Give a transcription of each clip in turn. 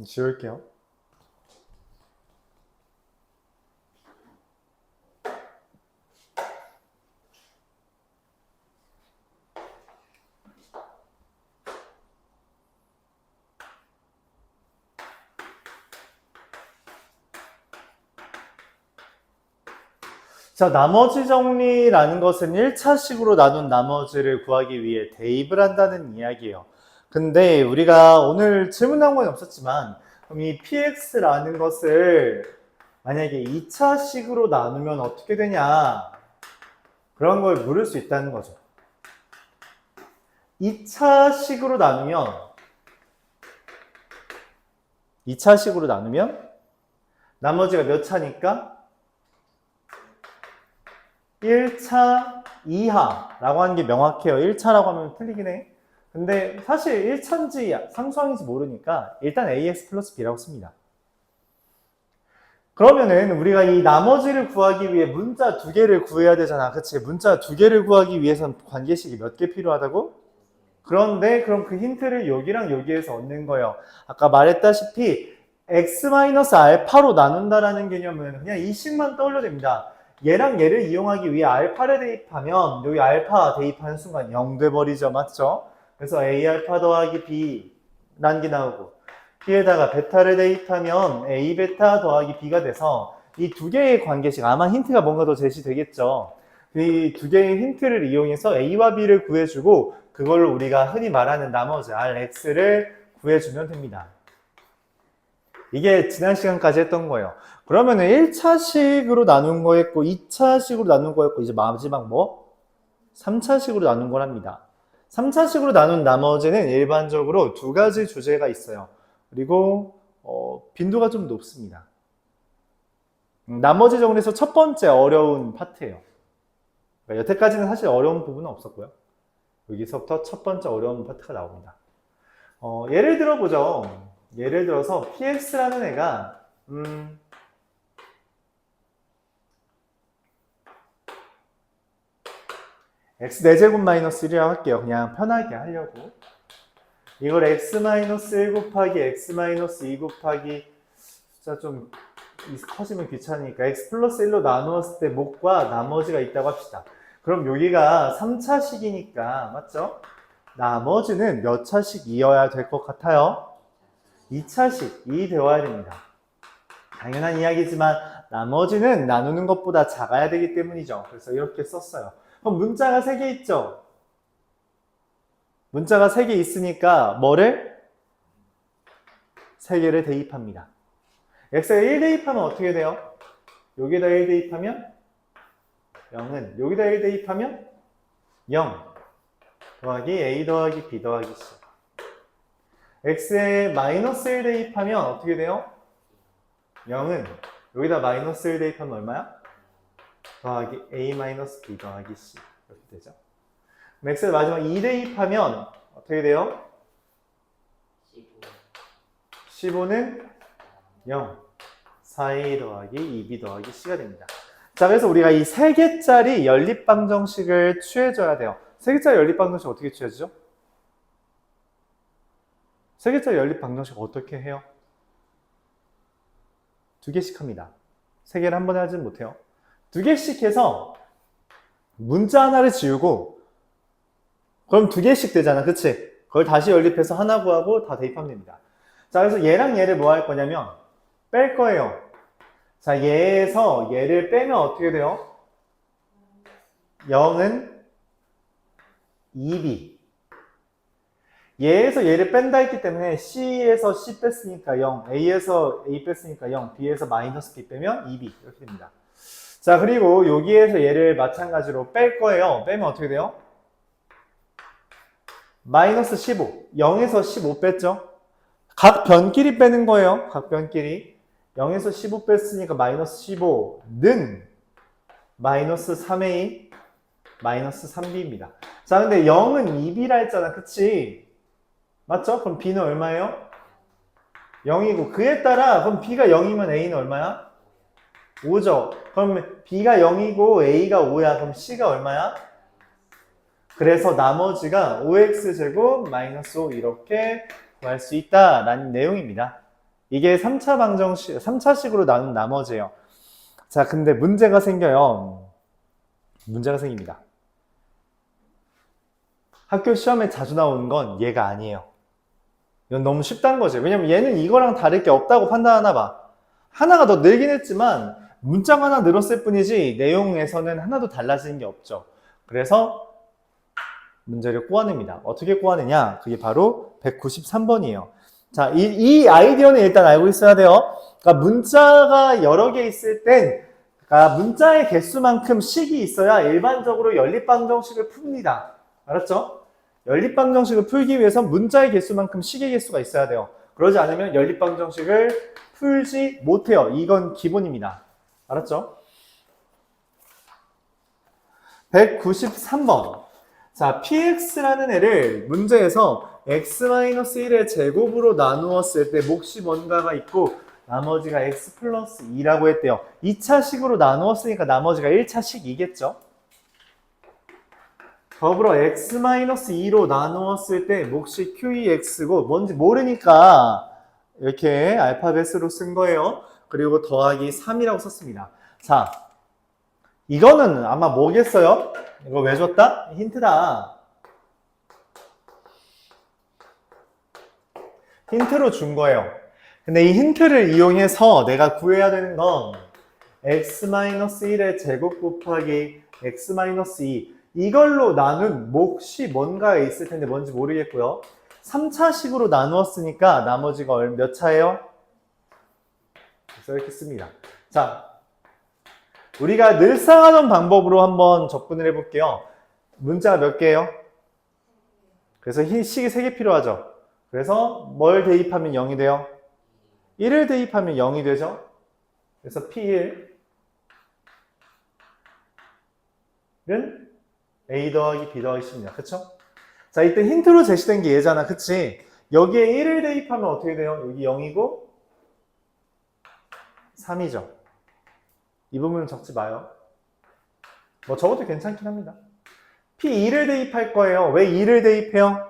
지울게요. 자, 나머지 정리라는 것은 1차식으로 나눈 나머지를 구하기 위해 대입을 한다는 이야기예요. 근데 우리가 오늘 질문 나온 건 없었지만 그럼 이 px라는 것을 만약에 2차식으로 나누면 어떻게 되냐 그런 걸 물을 수 있다는 거죠. 2차식으로 나누면 나머지가 몇 차니까? 1차 이하라고 하는 게 명확해요. 1차라고 하면 틀리긴 해. 근데 사실 1차인지 상수항인지 모르니까 일단 ax 플러스 b라고 씁니다. 그러면은 우리가 이 나머지를 구하기 위해 문자 2개를 구해야 되잖아. 그치? 문자 2개를 구하기 위해선 관계식이 몇 개 필요하다고? 그런데 그럼 그 힌트를 여기랑 여기에서 얻는 거예요. 아까 말했다시피 x-알파로 나눈다라는 개념은 그냥 이 식만 떠올려도 됩니다. 얘랑 얘를 이용하기 위해 알파를 대입하면 여기 알파 대입하는 순간 0 돼버리죠. 맞죠? 그래서 a알파 더하기 b라는 게 나오고 b에다가 베타를 대입하면 a 베타 더하기 b가 돼서 이 두 개의 관계식 아마 힌트가 뭔가 더 제시되겠죠. 이 두 개의 힌트를 이용해서 a와 b를 구해주고 그걸로 우리가 흔히 말하는 나머지 rx를 구해주면 됩니다. 이게 지난 시간까지 했던 거예요. 그러면은 1차식으로 나눈 거였고 2차식으로 나눈 거였고 이제 마지막 뭐? 3차식으로 나눈 거랍니다. 3차식으로 나눈 나머지는 일반적으로 2가지 주제가 있어요. 그리고 빈도가 좀 높습니다. 나머지 정리에서 첫 번째 어려운 파트예요. 그러니까 여태까지는 사실 어려운 부분은 없었고요. 여기서부터 첫 번째 어려운 파트가 나옵니다. 예를 들어보죠. 예를 들어서 px라는 애가 x 4제곱 마이너스 1이라고 할게요. 그냥 편하게 하려고. 이걸 x 마이너스 1 곱하기 x 마이너스 2 곱하기 숫자 좀 커지면 귀찮으니까 x 플러스 1로 나누었을 때 목과 나머지가 있다고 합시다. 그럼 여기가 3차식이니까 맞죠? 나머지는 몇 차식이어야 될 것 같아요? 2차식이 되어야 됩니다. 당연한 이야기지만 나머지는 나누는 것보다 작아야 되기 때문이죠. 그래서 이렇게 썼어요. 그럼 문자가 3개 있죠? 문자가 3개 있으니까 뭐를? 3개를 대입합니다. x에 1 대입하면 어떻게 돼요? 여기다 1 대입하면 0은 여기다 1 대입하면 0 더하기 a 더하기 b 더하기 c. x에 마이너스 1 대입하면 어떻게 돼요? 0은 여기다 마이너스 1 대입하면 얼마야? 더하기 a 마이너스 b 더하기 c 이렇게 되죠. x에 마지막 2 대입하면 어떻게 돼요? 15는 0 4a 더하기 2b 더하기 c가 됩니다. 자, 그래서 우리가 이 3개짜리 연립방정식을 취해줘야 돼요. 3개짜리 연립방정식 어떻게 취해지죠? 3개짜리 연립방정식 어떻게 해요? 2개씩 합니다. 3개를 한 번에 하지는 못해요. 2개씩 해서 문자 하나를 지우고 그럼 2개씩 되잖아. 그치? 그걸 다시 연립해서 하나 구하고 다 대입하면 됩니다. 자, 그래서 얘랑 얘를 뭐 할 거냐면 뺄 거예요. 자, 얘에서 얘를 빼면 어떻게 돼요? 0은 2b. 얘에서 얘를 뺀다 했기 때문에 C에서 C 뺐으니까 0, A에서 A 뺐으니까 0, B에서 마이너스 B 빼면 2B 이렇게 됩니다. 자, 그리고 여기에서 얘를 마찬가지로 뺄 거예요. 빼면 어떻게 돼요? 마이너스 15, 0에서 15 뺐죠? 각 변끼리 빼는 거예요. 각 변끼리 0에서 15 뺐으니까 마이너스 15는 마이너스 3A 마이너스 3B입니다. 자, 근데 0은 2B라 했잖아. 그치? 맞죠? 그럼 B는 얼마예요? 0이고 그에 따라 그럼 B가 0이면 A는 얼마야? 5죠. 그럼 B가 0이고 A가 5야. 그럼 C가 얼마야? 그래서 나머지가 5x제곱 마이너스 5 이렇게 구할 수 있다라는 내용입니다. 이게 3차 방정식, 3차식으로 나눈 나머지예요. 자, 근데 문제가 생겨요. 문제가 생깁니다. 학교 시험에 자주 나오는 건 얘가 아니에요. 이건 너무 쉽다는 거지. 왜냐면 얘는 이거랑 다를 게 없다고 판단하나 봐. 하나가 더 늘긴 했지만 문자가 하나 늘었을 뿐이지 내용에서는 하나도 달라지는 게 없죠. 그래서 문제를 꼬아냅니다. 어떻게 꼬아내냐? 그게 바로 193번이에요. 자, 이 아이디어는 일단 알고 있어야 돼요. 그러니까 문자가 여러 개 있을 땐, 그러니까 문자의 개수만큼 식이 있어야 일반적으로 연립방정식을 풉니다. 알았죠? 연립방정식을 풀기 위해선 문자의 개수만큼 식의 개수가 있어야 돼요. 그러지 않으면 연립방정식을 풀지 못해요. 이건 기본입니다. 알았죠? 193번. 자, px라는 애를 문제에서 x-1의 제곱으로 나누었을 때 몫이 뭔가가 있고 나머지가 x 플러스 2라고 했대요. 2차식으로 나누었으니까 나머지가 1차식이겠죠? 더불어 x-2로 나누었을 때 몫이 qex고 뭔지 모르니까 이렇게 알파벳으로 쓴 거예요. 그리고 더하기 3이라고 썼습니다. 자, 이거는 아마 뭐겠어요? 이거 왜 줬다? 힌트다. 힌트로 준 거예요. 근데 이 힌트를 이용해서 내가 구해야 되는 건 x-1의 제곱 곱하기 x-2 이걸로 나눈 몫이 뭔가 있을 텐데 뭔지 모르겠고요. 3차식으로 나누었으니까 나머지가 몇 차예요? 그래서 이렇게 씁니다. 자, 우리가 늘상 하던 방법으로 한번 접근을 해볼게요. 문자가 몇 개예요? 그래서 식이 3개 필요하죠. 그래서 뭘 대입하면 0이 돼요? 1을 대입하면 0이 되죠. 그래서 P1은 A 더하기 B 더하기 C입니다. 그쵸? 자, 이때 힌트로 제시된 게 얘잖아. 그치? 여기에 1을 대입하면 어떻게 돼요? 여기 0이고 3이죠. 이 부분은 적지 마요. 뭐 적어도 괜찮긴 합니다. P2를 대입할 거예요. 왜 2를 대입해요?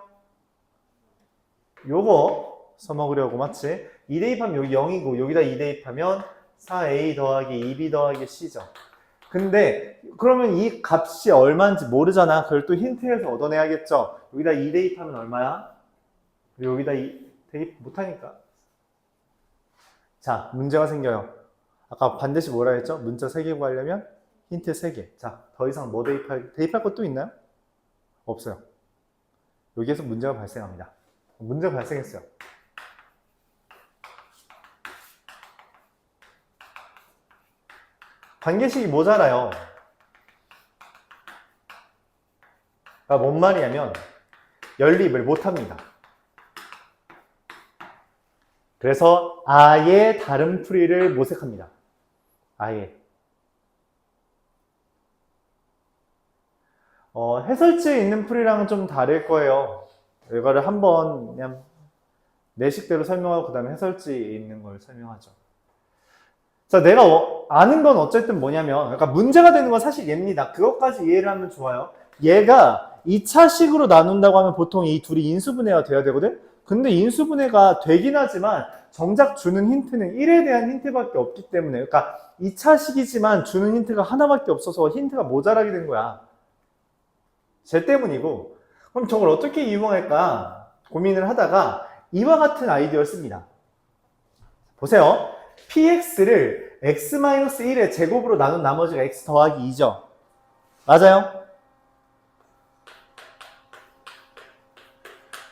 요거 써먹으려고 맞지? 2 대입하면 여기 0이고 여기다 2 대입하면 4A 더하기 2B 더하기 C죠. 근데 그러면 이 값이 얼마인지 모르잖아. 그걸 또 힌트에서 얻어내야겠죠. 여기다 2 대입하면 얼마야? 여기다 2 대입 못하니까. 자, 문제가 생겨요. 아까 반드시 뭐라 했죠? 문자 3개 구하려면 힌트 3개. 자, 더 이상 뭐 대입할 것도 있나요? 없어요. 여기에서 문제가 발생합니다. 문제가 발생했어요. 관계식이 모자라요. 그러니까 뭔 말이냐면 연립을 못합니다. 그래서 아예 다른 풀이를 모색합니다. 아예. 해설지에 있는 풀이랑은 좀 다를 거예요. 이거를 한번 그냥 내 식대로 설명하고 그 다음에 해설지에 있는 걸 설명하죠. 자, 내가 아는 건 어쨌든 뭐냐면 그러니까 문제가 되는 건 사실 얘입니다. 그것까지 이해를 하면 좋아요. 얘가 2차식으로 나눈다고 하면 보통 이 둘이 인수분해가 돼야 되거든? 근데 인수분해가 되긴 하지만 정작 주는 힌트는 1에 대한 힌트밖에 없기 때문에 그러니까 2차식이지만 주는 힌트가 하나밖에 없어서 힌트가 모자라게 된 거야. 쟤 때문이고 그럼 저걸 어떻게 이용할까 고민을 하다가 이와 같은 아이디어를 씁니다. 보세요. px를 x-1의 제곱으로 나눈 나머지가 x 더하기 2죠. 맞아요?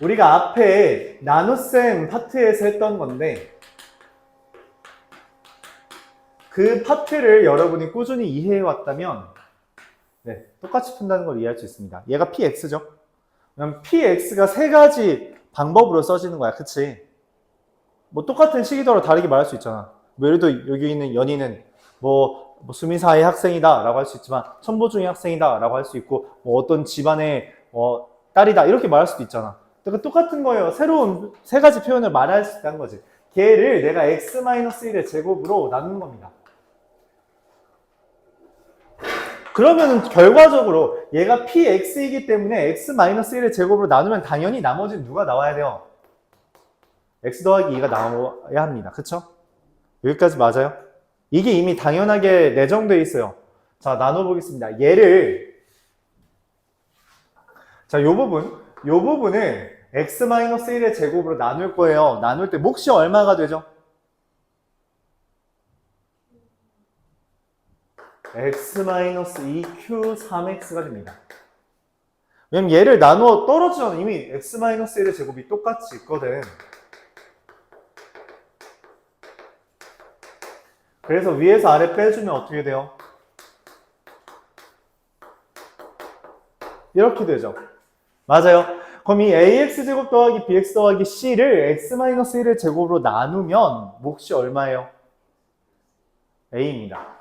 우리가 앞에 나눗셈 파트에서 했던 건데 그 파트를 여러분이 꾸준히 이해해 왔다면 네, 똑같이 푼다는 걸 이해할 수 있습니다. 얘가 px죠. 그럼 px가 3가지 방법으로 써지는 거야. 그치? 뭐 똑같은 시기더라도 다르게 말할 수 있잖아. 뭐 예를 들어 여기 있는 연희는 뭐 수미사의 학생이다 라고 할 수 있지만 천보중의 학생이다 라고 할 수 있고 뭐 어떤 집안의 딸이다 이렇게 말할 수도 있잖아. 그러니까 똑같은 거예요. 새로운 3가지 표현을 말할 수 있다는 거지. 걔를 내가 x-1의 제곱으로 나누는 겁니다. 그러면 결과적으로 얘가 px이기 때문에 x-1의 제곱으로 나누면 당연히 나머지는 누가 나와야 돼요? x 더하기 2가 나와야 합니다. 그쵸? 여기까지 맞아요? 이게 이미 당연하게 내정되어 있어요. 자, 나눠보겠습니다. 자, 요 부분을 x-1의 제곱으로 나눌 거예요. 나눌 때 몫이 얼마가 되죠? x-2q3x가 됩니다. 왜냐면 얘를 나누어 떨어지면 이미 x-1의 제곱이 똑같이 있거든. 그래서 위에서 아래 빼주면 어떻게 돼요? 이렇게 되죠. 맞아요. 그럼 이 ax제곱 더하기 bx 더하기 c를 x-1의 제곱으로 나누면 몫이 얼마예요? a입니다.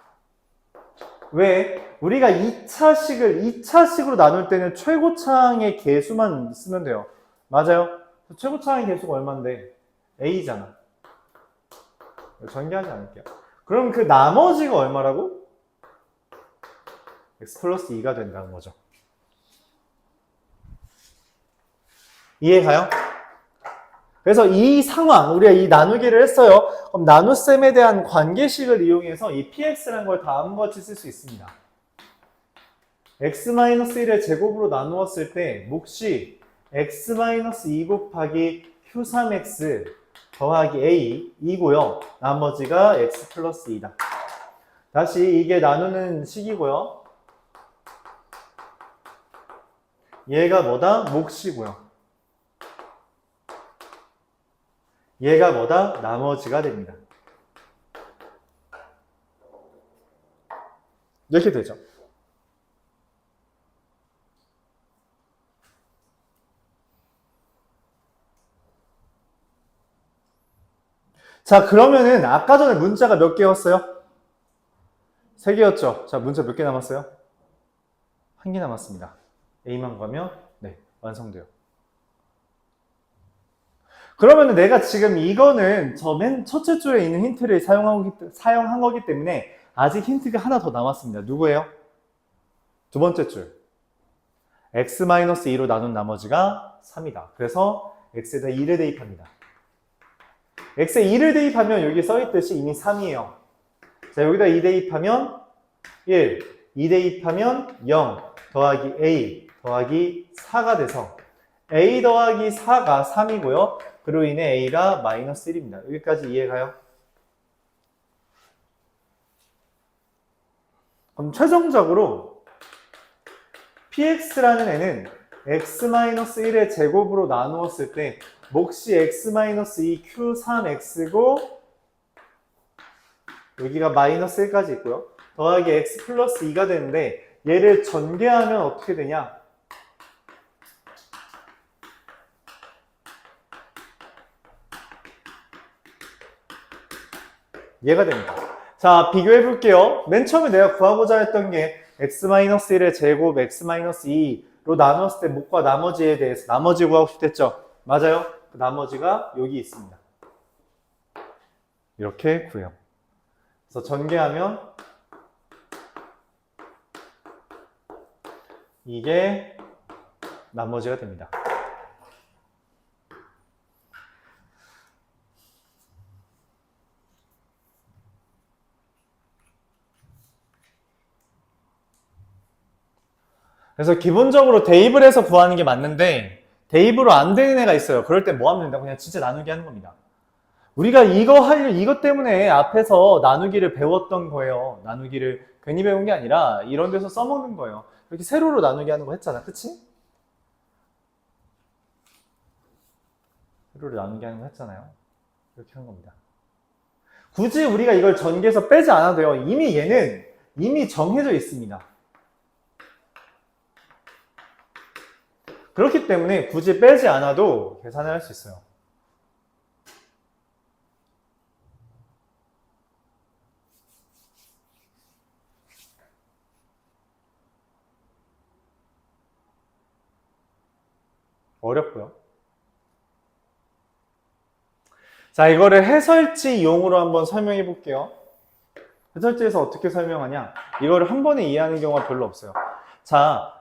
왜? 우리가 2차식으로 나눌 때는 최고차항의 개수만 쓰면 돼요. 맞아요? 최고차항의 개수가 얼만데? a잖아. 전개하지 않을게요. 그럼 그 나머지가 얼마라고? x 플러스 2가 된다는 거죠. 이해가요? 그래서 이 상황, 우리가 이 나누기를 했어요. 그럼 나눗셈에 대한 관계식을 이용해서 이 px라는 걸 다음과 같이 쓸 수 있습니다. x-1의 제곱으로 나누었을 때 몫이 x-2 곱하기 q3x 더하기 a 이고요. 나머지가 x 플러스 2다. 다시 이게 나누는 식이고요. 얘가 뭐다? 몫이고요. 얘가 뭐다? 나머지가 됩니다. 이렇게 되죠. 자, 그러면은 아까 전에 문자가 몇 개였어요? 3개였죠? 자, 문자 몇 개 남았어요? 1개 남았습니다. A만 가면 네, 완성돼요. 그러면은 내가 지금 이거는 저 맨 첫째 줄에 있는 힌트를 사용한 거기 때문에 아직 힌트가 하나 더 남았습니다. 누구예요? 두 번째 줄. x-2로 나눈 나머지가 3이다. 그래서 x에다 2를 대입합니다. x에 2를 대입하면 여기 써있듯이 이미 3이에요. 자, 여기다 2 대입하면 1, 2 대입하면 0, 더하기 a, 더하기 4가 돼서 a 더하기 4가 3이고요. 그로 인해 a가 마이너스 1입니다. 여기까지 이해가요? 그럼 최종적으로 px라는 애는 x-1의 제곱으로 나누었을 때 몫이 x-2 q3x고 여기가 마이너스 1까지 있고요. 더하기 x 플러스 2가 되는데 얘를 전개하면 어떻게 되냐? 얘가 됩니다. 자, 비교해 볼게요. 맨 처음에 내가 구하고자 했던 게 x-1의 제곱 x-2로 나눴을 때 몫과 나머지에 대해서 나머지 구하고 싶댔죠? 맞아요? 그 나머지가 여기 있습니다. 이렇게 구해요. 그래서 전개하면 이게 나머지가 됩니다. 그래서 기본적으로 대입을 해서 구하는 게 맞는데 대입으로 안 되는 애가 있어요. 그럴 때 뭐 하면 된다? 그냥 진짜 나누기 하는 겁니다. 우리가 이것 때문에 앞에서 나누기를 배웠던 거예요. 나누기를 괜히 배운 게 아니라 이런 데서 써먹는 거예요. 이렇게 세로로 나누기 하는 거 했잖아. 그치? 세로로 나누기 하는 거 했잖아요. 이렇게 하는 겁니다. 굳이 우리가 이걸 전개해서 빼지 않아도 돼요. 얘는 이미 정해져 있습니다. 그렇기 때문에 굳이 빼지 않아도 계산을 할 수 있어요. 어렵고요. 자, 이거를 해설지용으로 한번 설명해 볼게요. 해설지에서 어떻게 설명하냐? 이거를 한 번에 이해하는 경우가 별로 없어요. 자,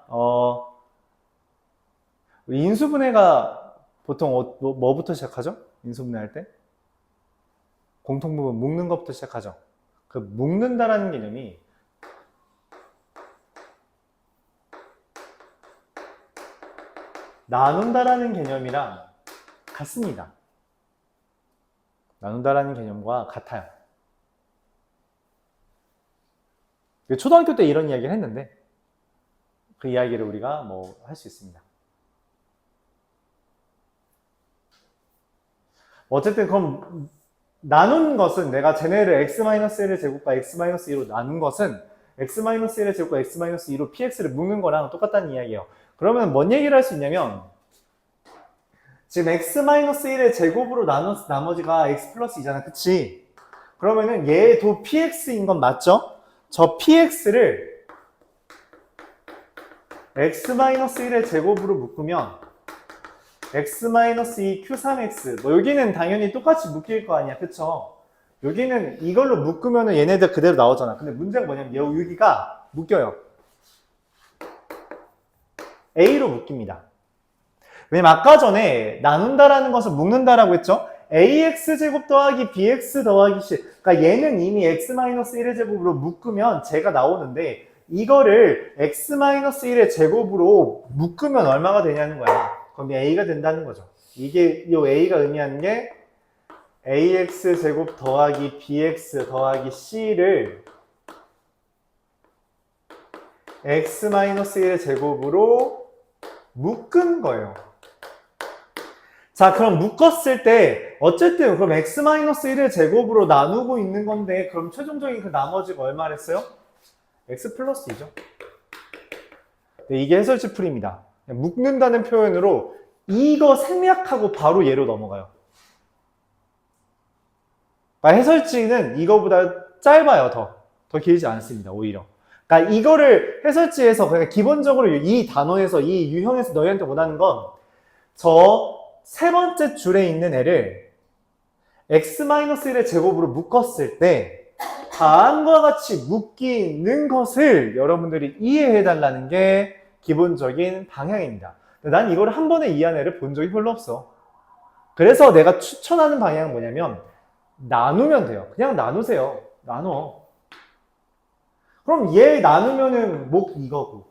인수분해가 보통 뭐부터 시작하죠? 인수분해 할 때? 공통부분 묶는 것부터 시작하죠. 그 묶는다라는 개념이 나눈다라는 개념이랑 같습니다. 나눈다라는 개념과 같아요. 초등학교 때 이런 이야기를 했는데 그 이야기를 우리가 뭐 할 수 있습니다. 어쨌든 그럼 나눈 것은 내가 쟤네를 x-1의 제곱과 x-2로 나눈 것은 x-1의 제곱과 x-2로 px를 묶는 거랑 똑같다는 이야기예요. 그러면 뭔 얘기를 할 수 있냐면 지금 x-1의 제곱으로 나눠서 나머지가 x 플러스 2잖아. 그치? 그러면은 얘도 px인 건 맞죠? 저 px를 x-1의 제곱으로 묶으면 x-2 q3x 뭐 여기는 당연히 똑같이 묶일 거 아니야. 그쵸? 여기는 이걸로 묶으면 얘네들 그대로 나오잖아. 근데 문제가 뭐냐면 여기가 묶여요. a로 묶입니다. 왜냐면 아까 전에 나눈다라는 것을 묶는다라고 했죠? ax제곱 더하기 bx 더하기 c. 그러니까 얘는 이미 x-1의 제곱으로 묶으면 제가 나오는데 이거를 x-1의 제곱으로 묶으면 얼마가 되냐는 거야. 그럼 a가 된다는 거죠. 이게 이 a가 의미하는 게 ax제곱 더하기 bx 더하기 c를 x-1의 제곱으로 묶은 거예요. 자, 그럼 묶었을 때 어쨌든 그럼 x-1의 제곱으로 나누고 있는 건데 그럼 최종적인 그 나머지가 얼마랬어요? x 플러스 2죠. 네, 이게 해설지 풀이입니다. 묶는다는 표현으로 이거 생략하고 바로 얘로 넘어가요. 해설지는 이거보다 짧아요. 더 길지 않습니다. 오히려. 그러니까 이거를 해설지에서 그러니까 기본적으로 이 단원에서 이 유형에서 너희한테 원하는 건 저 세 번째 줄에 있는 애를 x-1의 제곱으로 묶었을 때 다음과 같이 묶이는 것을 여러분들이 이해해달라는 게 기본적인 방향입니다. 난 이걸 한 번에 이해한 애를 본 적이 별로 없어. 그래서 내가 추천하는 방향은 뭐냐면 나누면 돼요. 그냥 나누세요. 나눠. 그럼 얘 나누면은 목 이거고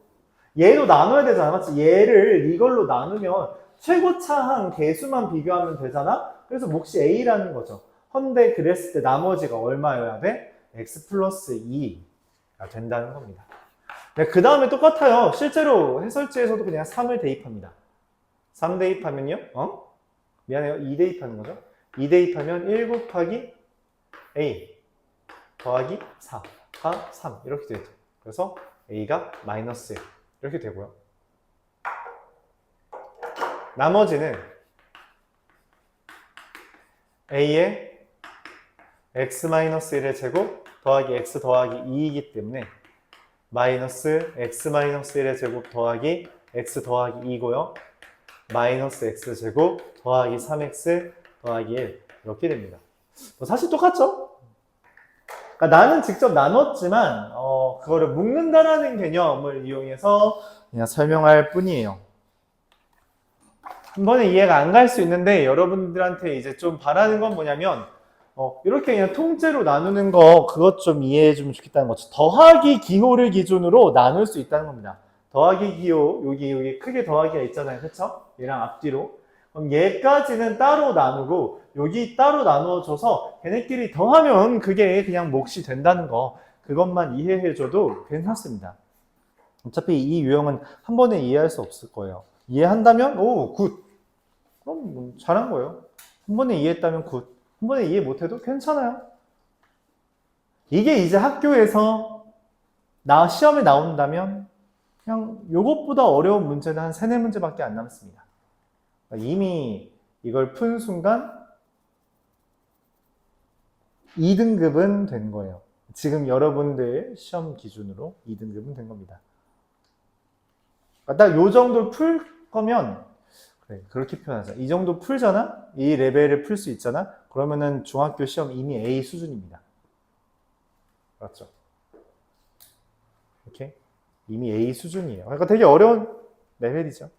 얘도 나눠야 되잖아. 맞지? 얘를 이걸로 나누면 최고차항 개수만 비교하면 되잖아? 그래서 몫이 A라는 거죠. 헌데 그랬을 때 나머지가 얼마여야 돼? X 플러스 2가 된다는 겁니다. 네, 그 다음에 똑같아요. 실제로 해설지에서도 그냥 3을 대입합니다. 3 대입하면요? 미안해요. 2 대입하는 거죠. 2 대입하면 1 곱하기 A 더하기 4가 3 이렇게 되죠. 그래서 A가 마이너스 1 이렇게 되고요. 나머지는 A의 x-1의 제곱 더하기 x 더하기 2이기 때문에 마이너스 x-1의 제곱 더하기 x 더하기 2고요. 마이너스 x 제곱 더하기 3x 더하기 1 이렇게 됩니다. 사실 똑같죠? 그러니까 나는 직접 나눴지만 그거를 묶는다라는 개념을 이용해서 그냥 설명할 뿐이에요. 한 번에 이해가 안 갈 수 있는데 여러분들한테 이제 좀 바라는 건 뭐냐면 이렇게 그냥 통째로 나누는 거 그것 좀 이해해 주면 좋겠다는 거죠. 더하기 기호를 기준으로 나눌 수 있다는 겁니다. 더하기 기호 여기 크게 더하기가 있잖아요. 그쵸? 얘랑 앞뒤로. 그럼 얘까지는 따로 나누고 여기 따로 나누어줘서 걔네끼리 더하면 그게 그냥 몫이 된다는 거 그것만 이해해 줘도 괜찮습니다. 어차피 이 유형은 한 번에 이해할 수 없을 거예요. 이해한다면 오 굿. 그럼 잘한 거예요. 한 번에 이해했다면 굿. 한 번에 이해 못해도 괜찮아요. 이게 이제 학교에서 시험에 나온다면 그냥 요것보다 어려운 문제는 한 3, 4문제밖에 안 남습니다. 이미 이걸 푼 순간 2등급은 된 거예요. 지금 여러분들 시험 기준으로 2등급은 된 겁니다. 딱 요 정도 풀 거면 그래, 그렇게 표현하자. 이 정도 풀잖아? 이 레벨을 풀 수 있잖아? 그러면은 중학교 시험 이미 A 수준입니다. 맞죠? 이렇게? 이미 A 수준이에요. 그러니까 되게 어려운 레벨이죠.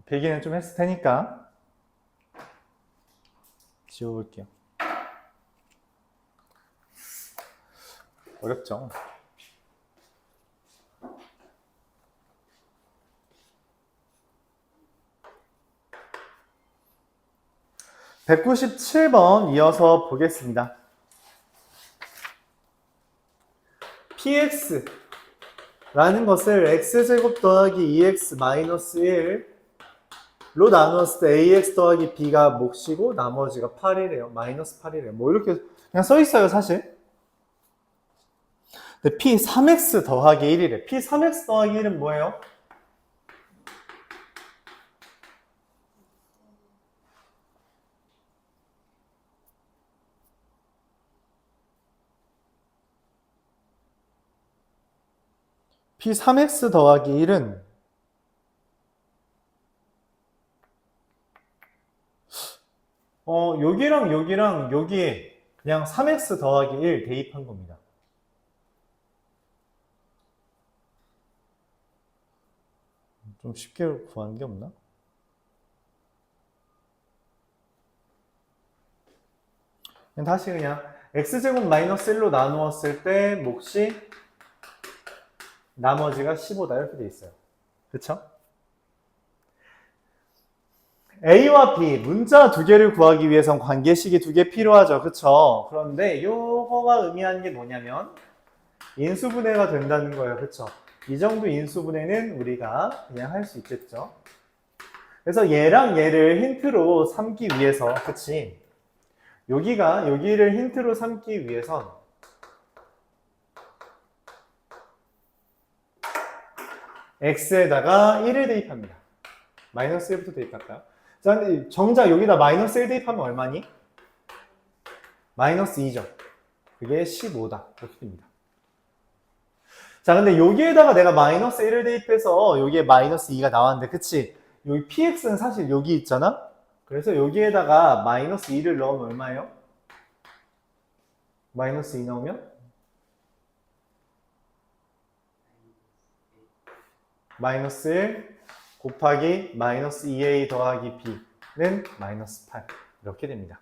배기는 좀 했을 테니까 지워볼게요. 어렵죠? (197번) 이어서 보겠습니다. px 라는 것을 x제곱 더하기 2x 마이너스 1로 나누었을 때 ax 더하기 b가 몫이고 나머지가 8이래요. 마이너스 8이래요. 뭐 이렇게 그냥 써 있어요, 사실. 근데 p 3x 더하기 1이래. p 3x 더하기 1은 뭐예요? p 3x 더하기 1은 여기랑 여기랑 여기에 그냥 3x 더하기 1 대입한 겁니다. 좀 쉽게 구하는 게 없나? 다시 그냥 x제곱 마이너스 1로 나누었을 때 몫이 나머지가 15다 이렇게 돼 있어요. 그쵸? A와 B, 문자 두 개를 구하기 위해선 관계식이 두 개 필요하죠. 그쵸? 그런데 요거가 의미하는 게 뭐냐면 인수분해가 된다는 거예요. 그쵸? 이 정도 인수분해는 우리가 그냥 할 수 있겠죠. 그래서 얘랑 얘를 힌트로 삼기 위해서, 그치? 여기를 힌트로 삼기 위해선 x에다가 1을 대입합니다. 마이너스 1부터 대입할까요? 자, 근데 정작 여기다 마이너스 1 대입하면 얼마니? 마이너스 2죠. 그게 15다. 이렇게 됩니다. 자, 근데 여기에다가 내가 마이너스 1을 대입해서 여기에 마이너스 2가 나왔는데, 그치? 여기 px는 사실 여기 있잖아? 그래서 여기에다가 마이너스 2를 넣으면 얼마예요? 마이너스 2 넣으면? 마이너스 1 곱하기 마이너스 2a 더하기 b는 마이너스 8 이렇게 됩니다.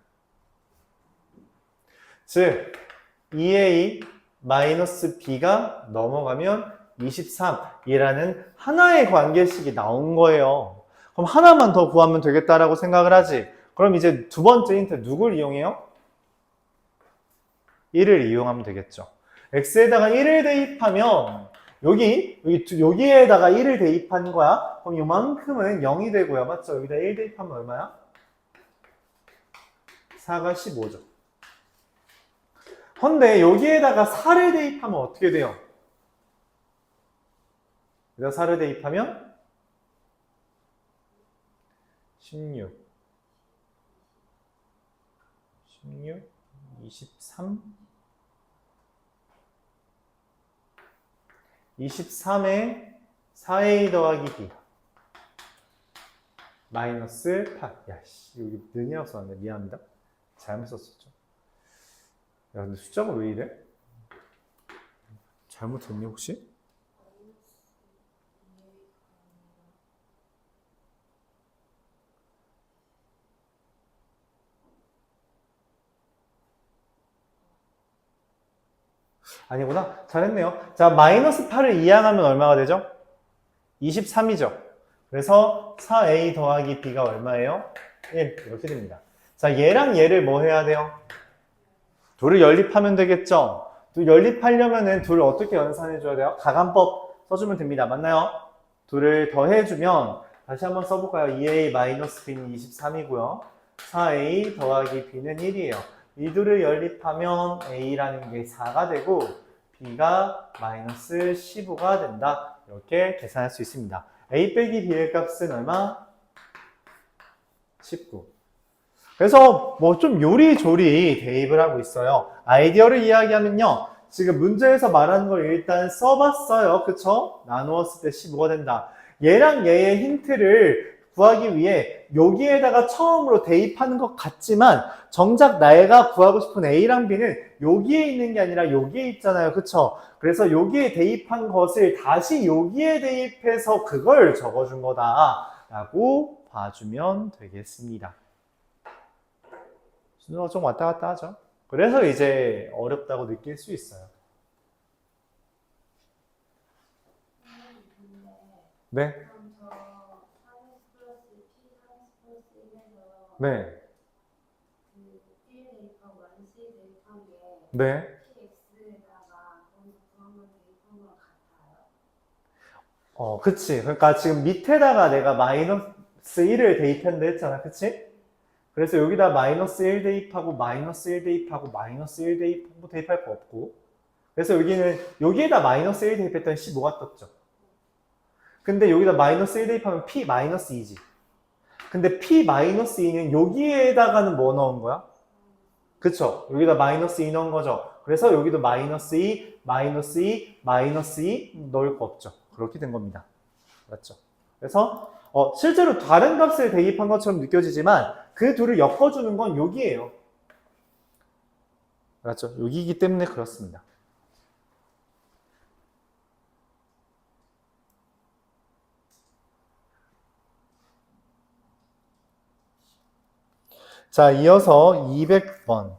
즉 2a 마이너스 b가 넘어가면 23이라는 하나의 관계식이 나온 거예요. 그럼 하나만 더 구하면 되겠다라고 생각을 하지. 그럼 이제 두 번째 힌트 누굴 이용해요? 1을 이용하면 되겠죠. x에다가 1을 대입하면 여기에다가 1을 대입한 거야. 그럼 요만큼은 0이 되고요. 맞죠? 여기다 1 대입하면 얼마야? 4가 15죠. 근데 여기에다가 4를 대입하면 어떻게 돼요? 여기다 4를 대입하면 16, 23, 23에 4a 더하기 b 마이너스 8. 야씨, 여기 는이라고 써놨네. 미안합니다. 잘못 썼었죠. 야, 근데 숫자가 왜 이래? 잘못했니 혹시? 아니구나. 잘했네요. 자, 마이너스 8을 이항하면 얼마가 되죠? 23이죠. 그래서 4a 더하기 b가 얼마예요? 1. 이렇게 됩니다. 자, 얘랑 얘를 뭐 해야 돼요? 둘을 연립하면 되겠죠? 둘 연립하려면은 둘을 어떻게 연산해줘야 돼요? 가간법 써주면 됩니다. 맞나요? 둘을 더해주면 다시 한번 써볼까요? 2a 마이너스 b는 23이고요. 4a 더하기 b는 1이에요. 이 둘을 연립하면 a라는 게 4가 되고 b가 마이너스 15가 된다. 이렇게 계산할 수 있습니다. a 빼기 b의 값은 얼마? 19. 그래서 뭐 좀 요리조리 대입을 하고 있어요. 아이디어를 이야기하면요. 지금 문제에서 말하는 걸 일단 써봤어요. 그쵸? 나누었을 때 15가 된다. 얘랑 얘의 힌트를 구하기 위해 여기에다가 처음으로 대입하는 것 같지만 정작 내가 구하고 싶은 A랑 B는 여기에 있는 게 아니라 여기에 있잖아요. 그쵸? 그래서 여기에 대입한 것을 다시 여기에 대입해서 그걸 적어준 거다 라고 봐주면 되겠습니다. 순서가 좀 왔다 갔다 하죠. 그래서 이제 어렵다고 느낄 수 있어요. 네. 네. 네. 그치. 그러니까 지금 밑에다가 내가 마이너스 1을 대입한다 했잖아. 그치? 그래서 여기다 마이너스 1 대입하고 마이너스 1 대입하고 마이너스 1 대입하고 대입할 거 없고. 그래서 여기에다 마이너스 1 대입했더니 15가 떴죠. 근데 여기다 마이너스 1 대입하면 P 마이너스 2지. 근데 P 마이너스 2는 여기에다가는 뭐 넣은 거야? 그쵸? 여기다 마이너스 2 넣은 거죠. 그래서 여기도 마이너스 2, 마이너스 2, 마이너스 2 넣을 거 없죠. 그렇게 된 겁니다. 맞죠? 그래서 실제로 다른 값을 대입한 것처럼 느껴지지만 그 둘을 엮어주는 건 여기예요. 맞죠? 여기이기 때문에 그렇습니다. 자, 이어서 200번.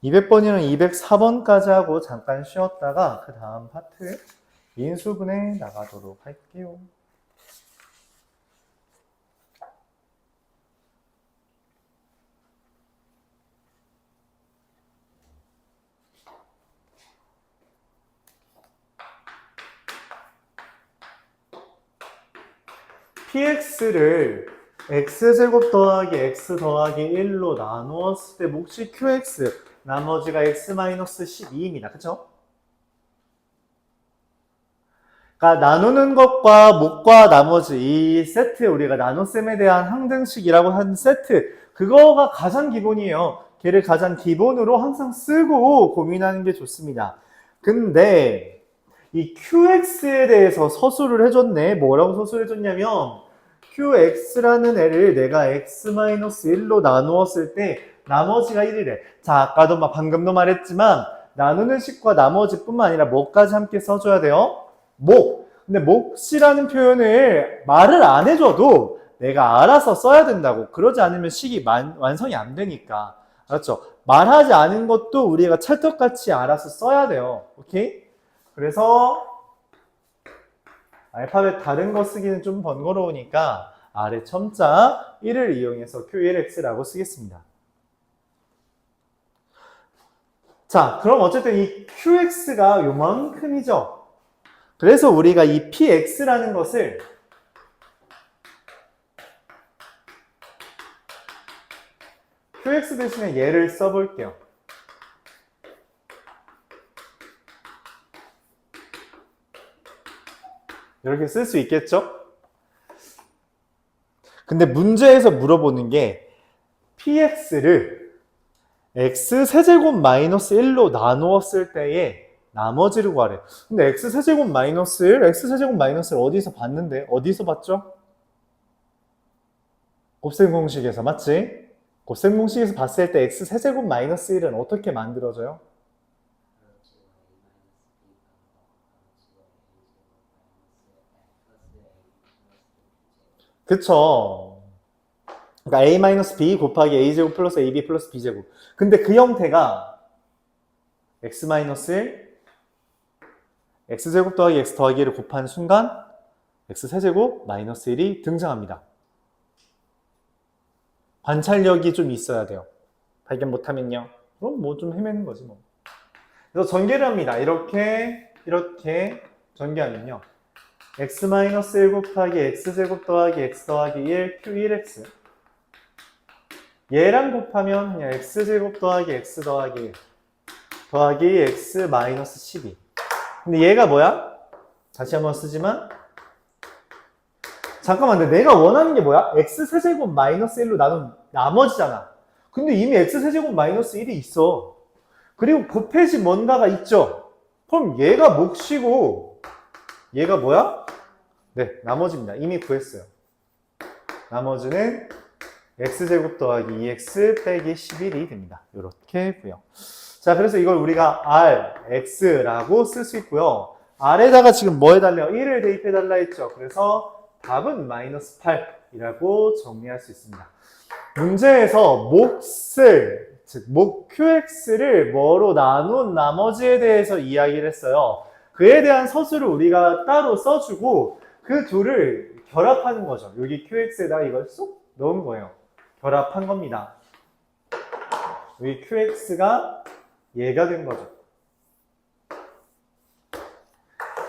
200번이랑 204번까지 하고 잠깐 쉬었다가 그 다음 파트 인수분해 나가도록 할게요. px를 x제곱 더하기 x 더하기 1로 나누었을 때 몫이 qx, 나머지가 x-12입니다. 그쵸? 그러니까 나누는 것과 몫과 나머지 이 세트, 우리가 나눗셈에 대한 항등식이라고 한 세트, 그거가 가장 기본이에요. 걔를 가장 기본으로 항상 쓰고 고민하는 게 좋습니다. 근데 이 qx에 대해서 서술을 해줬네. 뭐라고 서술을 해줬냐면 qx라는 애를 내가 x-1로 나누었을 때 나머지가 1이래. 자, 아까도 방금도 말했지만 나누는 식과 나머지뿐만 아니라 뭐까지 함께 써줘야 돼요? 몫. 근데 몫이라는 표현을 말을 안 해줘도 내가 알아서 써야 된다고. 그러지 않으면 식이 완성이 안 되니까. 알았죠? 말하지 않은 것도 우리가 찰떡같이 알아서 써야 돼요. 오케이? 그래서 알파벳 다른 거 쓰기는 좀 번거로우니까 아래 첨자 1을 이용해서 Q1X라고 쓰겠습니다. 자, 그럼 어쨌든 이 QX가 요만큼이죠. 그래서 우리가 이 PX라는 것을 QX 대신에 얘를 써볼게요. 이렇게 쓸 수 있겠죠? 근데 문제에서 물어보는 게 px를 x세제곱 마이너스 1로 나누었을 때에 나머지를 구하래. 근데 x세제곱 마이너스 1, x세제곱 마이너스 1 어디서 봤는데? 어디서 봤죠? 곱셈 공식에서, 맞지? 곱셈 공식에서 봤을 때 x세제곱 마이너스 1은 어떻게 만들어져요? 그쵸? 그러니까 a-b 곱하기 a제곱 플러스 ab 플러스 b제곱. 근데 그 형태가 x-1, x제곱 더하기 x 더하기 1을 곱한 순간 x세제곱 마이너스 1이 등장합니다. 관찰력이 좀 있어야 돼요. 발견 못하면요. 그럼 뭐 좀 헤매는 거지 뭐. 그래서 전개를 합니다. 이렇게 전개하면요. x-1 곱하기 x제곱 더하기 x 더하기 1 q1x 얘랑 곱하면 그냥 x제곱 더하기 x 더하기 1 더하기 x-12. 근데 얘가 뭐야? 다시 한번 쓰지만 잠깐만, 근데 내가 원하는 게 뭐야? x세제곱 마이너스 1로 나눈 나머지잖아. 근데 이미 x세제곱 마이너스 1이 있어. 그리고 곱해진 뭔가가 있죠? 그럼 얘가 몫이고 얘가 뭐야? 네, 나머지입니다. 이미 구했어요. 나머지는 x제곱 더하기 2x 빼기 11이 됩니다. 이렇게 구요. 자, 그래서 이걸 우리가 r, x라고 쓸 수 있고요. 아래다가 지금 뭐 해달래요? 1을 대입해달라 했죠. 그래서 답은 마이너스 8이라고 정리할 수 있습니다. 문제에서 몫을, 즉, 몫 QX를 뭐로 나눈 나머지에 대해서 이야기를 했어요. 그에 대한 서술을 우리가 따로 써주고 그 둘을 결합하는 거죠. 여기 QX에다 이걸 쏙 넣은 거예요. 결합한 겁니다. 여기 QX가 얘가 된 거죠.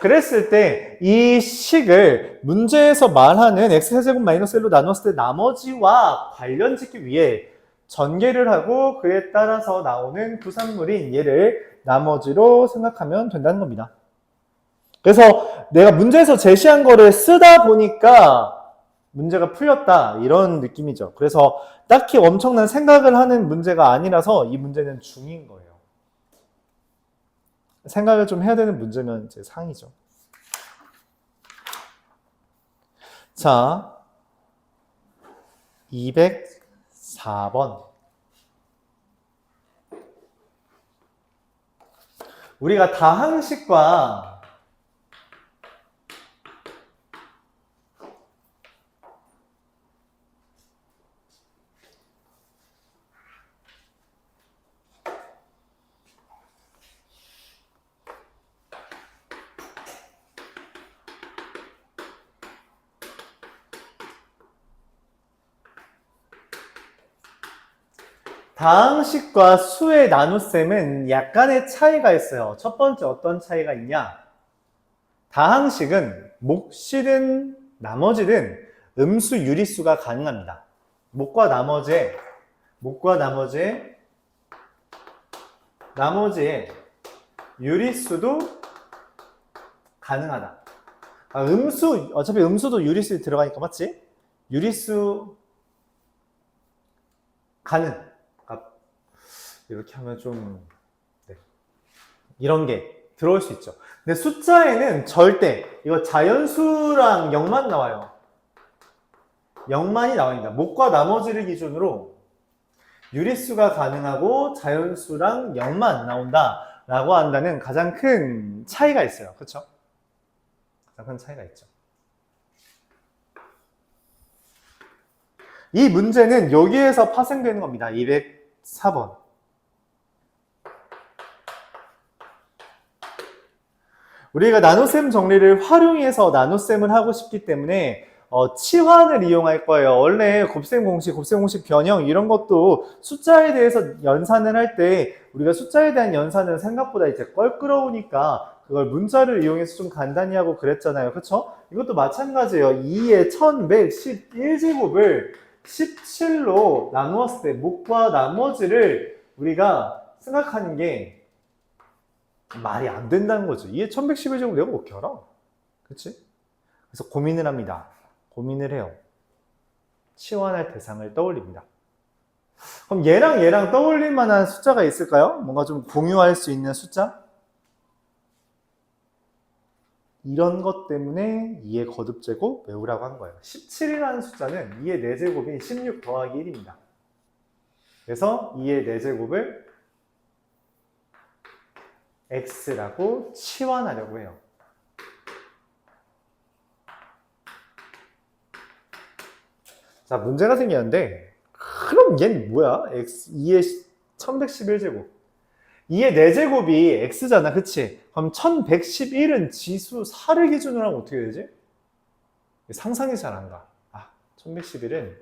그랬을 때 이 식을 문제에서 말하는 x세제곱 마이너스 1로 나눴을 때 나머지와 관련짓기 위해 전개를 하고 그에 따라서 나오는 부산물인 얘를 나머지로 생각하면 된다는 겁니다. 그래서 내가 문제에서 제시한 거를 쓰다 보니까 문제가 풀렸다 이런 느낌이죠. 그래서 딱히 엄청난 생각을 하는 문제가 아니라서 이 문제는 중인 거예요. 생각을 좀 해야 되는 문제면 이제 상이죠. 자, 204번. 우리가 다항식과 다항식과 수의 나눗셈은 약간의 차이가 있어요. 첫 번째 어떤 차이가 있냐? 다항식은 몫이든 나머지든 음수 유리수가 가능합니다. 몫과 나머지의 유리수도 가능하다. 어차피 음수도 유리수에 들어가니까 맞지? 유리수 가능. 이렇게 하면 좀 이런 게 들어올 수 있죠. 근데 숫자에는 절대 이거 자연수랑 0만 나와요. 0만이 나옵니다. 몫과 나머지를 기준으로 유리수가 가능하고 자연수랑 0만 나온다 라고 한다는 가장 큰 차이가 있어요. 그렇죠? 가장 큰 차이가 있죠. 이 문제는 여기에서 파생되는 겁니다. 204번. 우리가 나눗셈 정리를 활용해서 나눗셈을 하고 싶기 때문에 치환을 이용할 거예요. 원래 곱셈 공식 변형 이런 것도 숫자에 대해서 연산을 할 때 우리가 숫자에 대한 연산은 생각보다 이제 껄끄러우니까 그걸 문자를 이용해서 좀 간단히 하고 그랬잖아요. 그쵸? 이것도 마찬가지예요. 2의 1111제곱을 17로 나누었을 때 몫과 나머지를 우리가 생각하는 게 말이 안 된다는 거죠. 이게 1111제곱 내가 어떻게 알아? 그치? 그래서 고민을 합니다. 고민을 해요. 치환할 대상을 떠올립니다. 그럼 얘랑 떠올릴 만한 숫자가 있을까요? 뭔가 좀 공유할 수 있는 숫자? 이런 것 때문에 2의 거듭제곱 외우라고 한 거예요. 17이라는 숫자는 2의 4제곱인 16 더하기 1입니다. 그래서 2의 4제곱을 x라고 치환하려고 해요. 자, 문제가 생겼는데 그럼 얘는 뭐야? 2의 1111제곱 2의 4제곱이 x잖아. 그치? 그럼 1111은 지수 4를 기준으로 하면 어떻게 되지? 상상이 잘 안 가. 1111은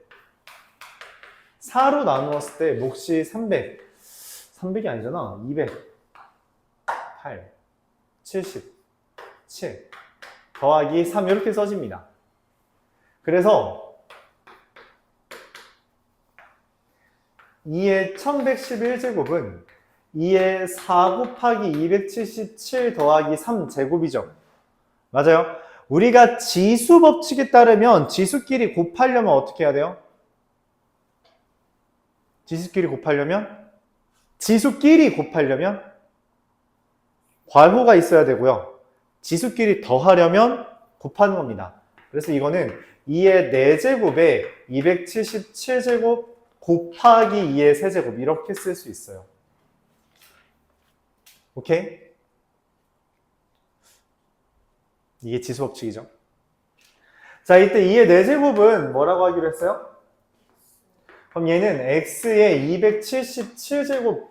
4로 나누었을 때 몫이 300이 아니잖아. 200 8, 70, 7 더하기 3 이렇게 써집니다. 그래서 2의 1111제곱은 2의 4 곱하기 277 더하기 3제곱이죠. 맞아요? 우리가 지수 법칙에 따르면 지수끼리 곱하려면 어떻게 해야 돼요? 지수끼리 곱하려면 괄호가 있어야 되고요. 지수끼리 더하려면 곱하는 겁니다. 그래서 이거는 2의 4제곱에 277제곱 곱하기 2의 세제곱 이렇게 쓸 수 있어요. 오케이? 이게 지수법칙이죠. 자, 이때 2의 4제곱은 뭐라고 하기로 했어요? 그럼 얘는 x의 277제곱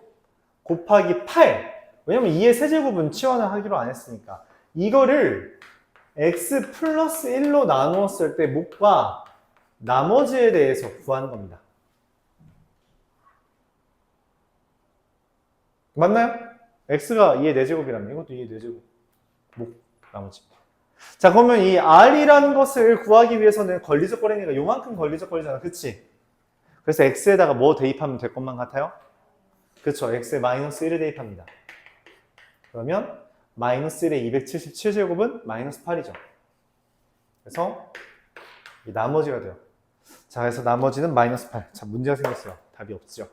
곱하기 8. 왜냐면 2의 세제곱은 치환을 하기로 안 했으니까. 이거를 x 플러스 1로 나누었을 때 목과 나머지에 대해서 구하는 겁니다. 맞나요? x가 2의 4제곱이라면 이것도 2의 4제곱. 목, 나머지. 자, 그러면 이 r이라는 것을 구하기 위해서는 걸리적거리니까 요만큼 걸리적거리잖아. 그치? 그래서 x에다가 뭐 대입하면 될 것만 같아요? 그쵸. x에 마이너스 1을 대입합니다. 그러면 마이너스 1의 277제곱은 마이너스 8이죠. 그래서 이 나머지가 돼요. 자, 그래서 나머지는 마이너스 8. 자, 문제가 생겼어요. 답이 없죠.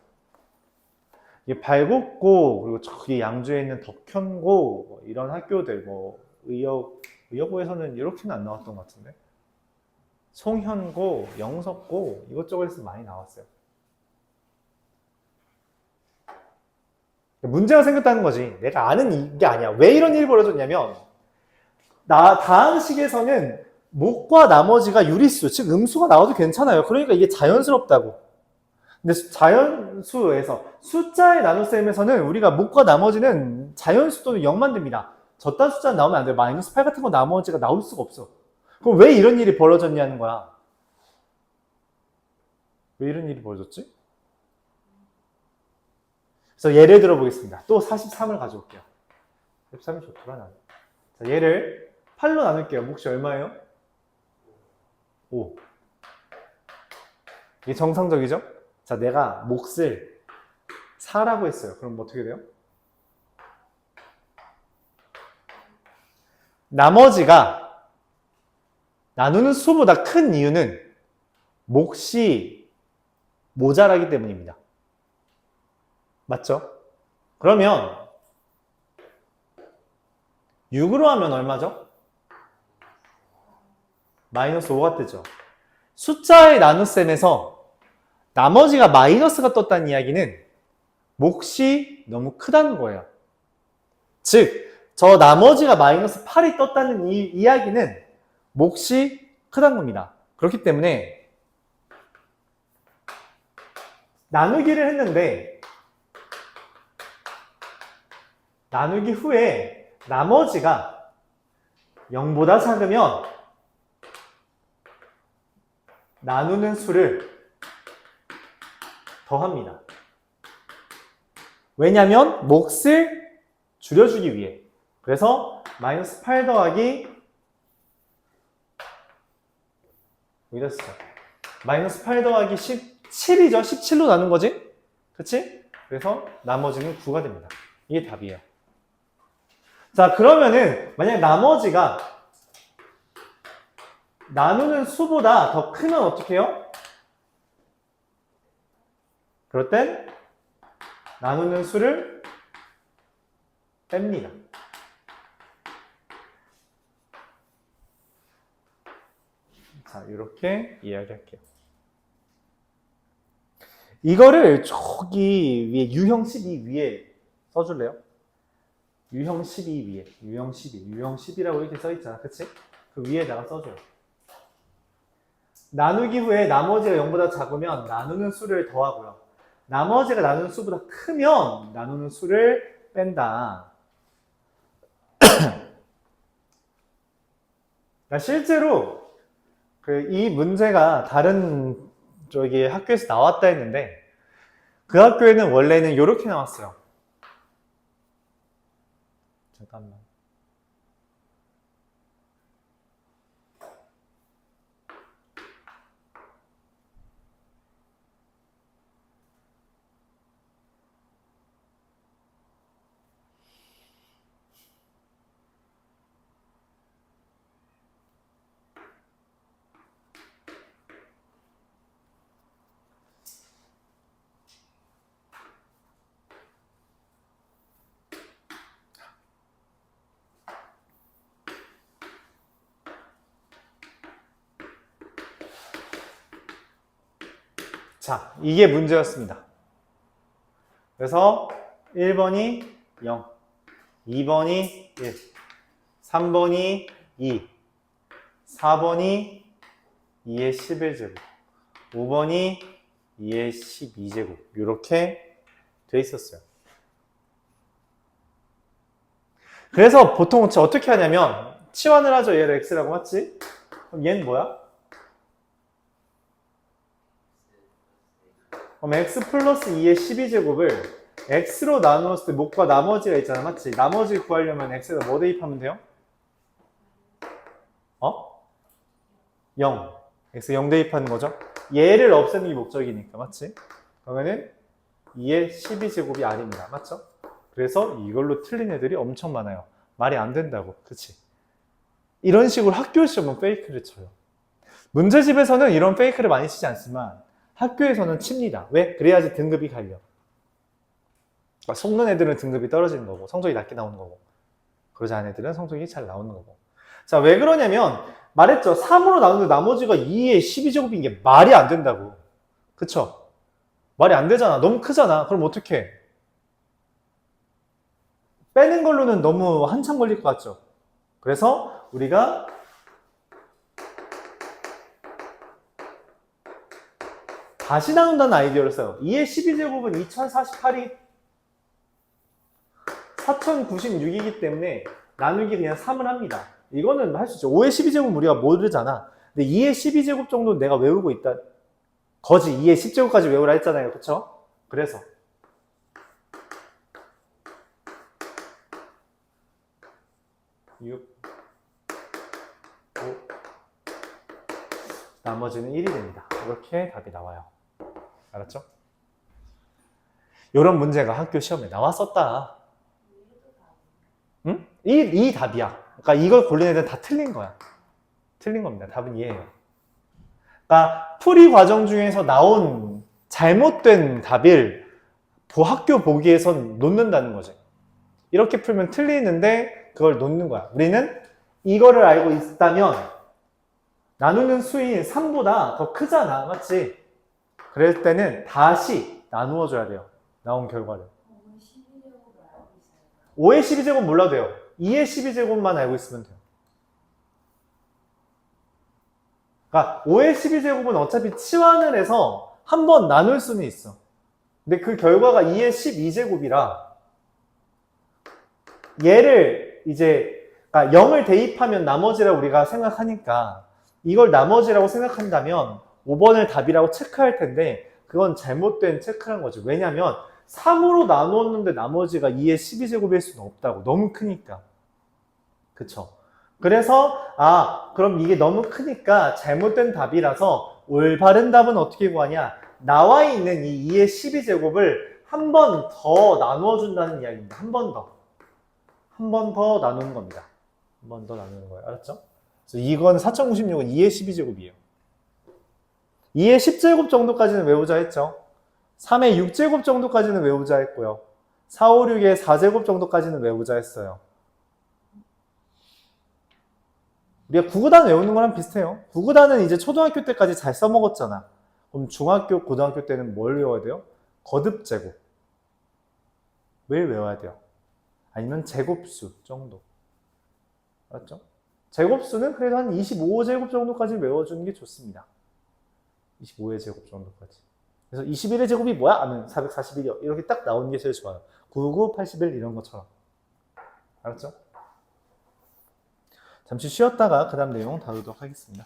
이게 발곡고, 그리고 저기 양주에 있는 덕현고, 뭐 이런 학교들, 뭐, 의여고에서는 이렇게는 안 나왔던 것 같은데. 송현고, 영석고, 이것저것에서 많이 나왔어요. 문제가 생겼다는 거지. 내가 아는 게 아니야. 왜 이런 일이 벌어졌냐면, 다항 식에서는 목과 나머지가 유리수, 즉 음수가 나와도 괜찮아요. 그러니까 이게 자연스럽다고. 근데 자연수에서 숫자의 나눗셈에서는 우리가 목과 나머지는 자연수 또는 0만 됩니다. 저딴 숫자 나오면 안 돼요. 마이너스 8 같은 거 나머지가 나올 수가 없어. 그럼 왜 이런 일이 벌어졌냐는 거야. 왜 이런 일이 벌어졌지? 그래서 예를 들어 보겠습니다. 또 43을 가져올게요. 43이 좋더라 나는. 자, 얘를 8로 나눌게요. 몫이 얼마예요? 5. 이게 정상적이죠? 자, 내가 몫을 4라고 했어요. 그럼 어떻게 돼요? 나머지가 나누는 수보다 큰 이유는 몫이 모자라기 때문입니다. 맞죠? 그러면 6으로 하면 얼마죠? 마이너스 5가 뜨죠. 숫자의 나눗셈에서 나머지가 마이너스가 떴다는 이야기는 몫이 너무 크다는 거예요. 즉, 저 나머지가 마이너스 8이 떴다는 이 이야기는 몫이 크다는 겁니다. 그렇기 때문에 나누기를 했는데 나누기 후에 나머지가 0보다 작으면 나누는 수를 더합니다. 왜냐하면 몫을 줄여주기 위해. 그래서 마이너스 8 더하기 여기다 쓰자. 마이너스 8 더하기 17이죠. 17로 나눈 거지? 그치? 그래서 나머지는 9가 됩니다. 이게 답이에요. 자, 그러면은 만약 나머지가 나누는 수보다 더 크면 어떻게 해요? 그럴 땐 나누는 수를 뺍니다. 자, 이렇게 이야기할게요. 이거를 저기 위에 유형 12 위에 써줄래요? 유형 12 위에, 유형 12, 유형 10이라고 이렇게 써있잖아. 그치? 그 위에다가 써줘요. 나누기 후에 나머지가 0보다 작으면 나누는 수를 더하고요. 나머지가 나누는 수보다 크면 나누는 수를 뺀다. 그러니까 실제로 이 문제가 다른 저기 학교에서 나왔다 했는데 그 학교에는 원래는 이렇게 나왔어요. 잠깐만. 자, 이게 문제였습니다. 그래서 1번이 0, 2번이 1, 3번이 2. 4번이 2의 11제곱. 5번이 2의 12제곱. 이렇게 돼 있었어요. 그래서 보통 어떻게 하냐면 치환을 하죠. 얘를 x라고 맞지? 그럼 얘는 뭐야? 그럼 x 플러스 2의 12제곱을 x로 나누었을 때 목과 나머지가 있잖아. 맞지? 나머지 구하려면 x에다 뭐 대입하면 돼요? 0. x 0 대입하는 거죠. 얘를 없애는 게 목적이니까. 맞지? 그러면은 2의 12제곱이 아닙니다. 맞죠? 그래서 이걸로 틀린 애들이 엄청 많아요. 말이 안 된다고. 그치? 이런 식으로 학교 시험은 페이크를 쳐요. 문제집에서는 이런 페이크를 많이 치지 않지만 학교에서는 칩니다. 왜? 그래야지 등급이 갈려. 속는 애들은 등급이 떨어지는 거고 성적이 낮게 나오는 거고 그러지 않은 애들은 성적이 잘 나오는 거고. 자, 왜 그러냐면 말했죠. 3으로 나누는데 나머지가 2의 12제곱인 게 말이 안 된다고. 그쵸? 말이 안 되잖아. 너무 크잖아. 그럼 어떡해? 빼는 걸로는 너무 한참 걸릴 것 같죠? 그래서 우리가 다시 나눈다는 아이디어를 써요. 2의 12제곱은 2048이 4096이기 때문에 나누기 그냥 3을 합니다. 이거는 할 수 있죠. 5의 12제곱은 우리가 모르잖아. 근데 2의 12제곱 정도는 내가 외우고 있다. 거지 2의 10제곱까지 외우라 했잖아요. 그쵸? 그래서 6, 5, 나머지는 1이 됩니다. 이렇게 답이 나와요. 알았죠? 이런 문제가 학교 시험에 나왔었다. 응? 이 답이야. 그러니까 이걸 고른 애들은 다 틀린 거야. 틀린 겁니다. 답은 이에요. 그러니까 풀이 과정 중에서 나온 잘못된 답을 학교 보기에선 놓는다는 거지. 이렇게 풀면 틀리는데 그걸 놓는 거야. 우리는 이거를 알고 있다면 나누는 수인 3보다 더 크잖아. 맞지? 그럴 때는 다시 나누어 줘야 돼요. 나온 결과를. 5의 12제곱 몰라도 돼요. 2의 12제곱만 알고 있으면 돼요. 그러니까 5의 12제곱은 어차피 치환을 해서 한 번 나눌 수는 있어. 근데 그 결과가 2의 12제곱이라 얘를 이제 그러니까 0을 대입하면 나머지라고 우리가 생각하니까 이걸 나머지라고 생각한다면 5번을 답이라고 체크할 텐데 그건 잘못된 체크란 거죠. 왜냐면 3으로 나누었는데 나머지가 2의 12제곱일 수는 없다고. 너무 크니까. 그쵸? 그래서 그럼 이게 너무 크니까 잘못된 답이라서 올바른 답은 어떻게 구하냐? 나와 있는 이 2의 12제곱을 한 번 더 나누어 준다는 이야기입니다. 한 번 더. 한 번 더 나누는 겁니다. 한 번 더 나누는 거예요. 알았죠? 그래서 이건 4096은 2의 12제곱이에요. 2의 10제곱 정도까지는 외우자 했죠. 3의 6제곱 정도까지는 외우자 했고요. 4, 5, 6의 4제곱 정도까지는 외우자 했어요. 우리가 구구단 외우는 거랑 비슷해요. 구구단은 이제 초등학교 때까지 잘 써먹었잖아. 그럼 중학교, 고등학교 때는 뭘 외워야 돼요? 거듭제곱. 왜 외워야 돼요? 아니면 제곱수 정도. 알았죠? 제곱수는 그래도 한 25제곱 정도까지 외워주는 게 좋습니다. 25의 제곱 정도까지. 그래서 21의 제곱이 뭐야? 하면 441이요. 이렇게 딱 나오는 게 제일 좋아요. 99, 81 이런 것처럼. 알았죠? 잠시 쉬었다가 그 다음 내용 다루도록 하겠습니다.